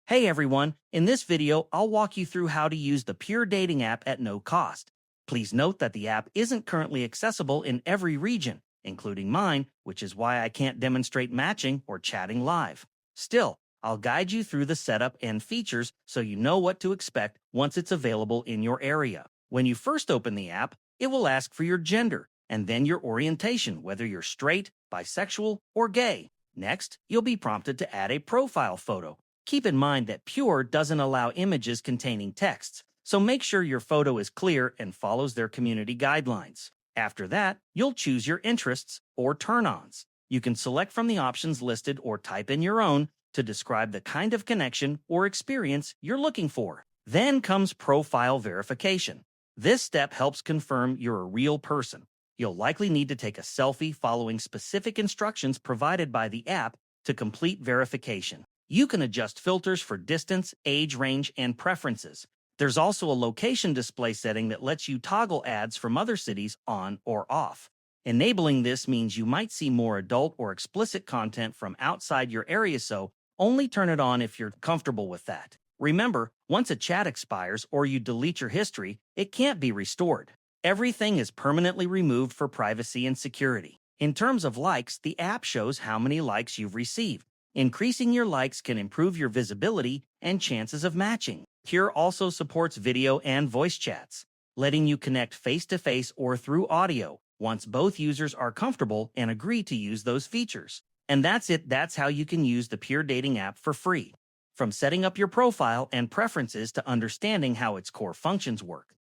Hey everyone, in this video, I'll walk you through how to use the Pure Dating app at no cost. Please note that the app isn't currently accessible in every region, including mine, which is why I can't demonstrate matching or chatting live. Still, I'll guide you through the setup and features so you know what to expect once it's available in your area. When you first open the app, it will ask for your gender and then your orientation, whether you're straight, bisexual, or gay. Next, you'll be prompted to add a profile photo. Keep in mind that Pure doesn't allow images containing texts, so make sure your photo is clear and follows their community guidelines. After that, you'll choose your interests or turn-ons. You can select from the options listed or type in your own to describe the kind of connection or experience you're looking for. Then comes profile verification. This step helps confirm you're a real person. You'll likely need to take a selfie following specific instructions provided by the app to complete verification. You can adjust filters for distance, age range, and preferences. There's also a location display setting that lets you toggle ads from other cities on or off. Enabling this means you might see more adult or explicit content from outside your area, so only turn it on if you're comfortable with that. Remember, once a chat expires or you delete your history, it can't be restored. Everything is permanently removed for privacy and security. In terms of likes, the app shows how many likes you've received. Increasing your likes can improve your visibility and chances of matching. Pure also supports video and voice chats, letting you connect face-to-face or through audio once both users are comfortable and agree to use those features. And that's it. That's how you can use the Pure Dating app for free. From setting up your profile and preferences to understanding how its core functions work,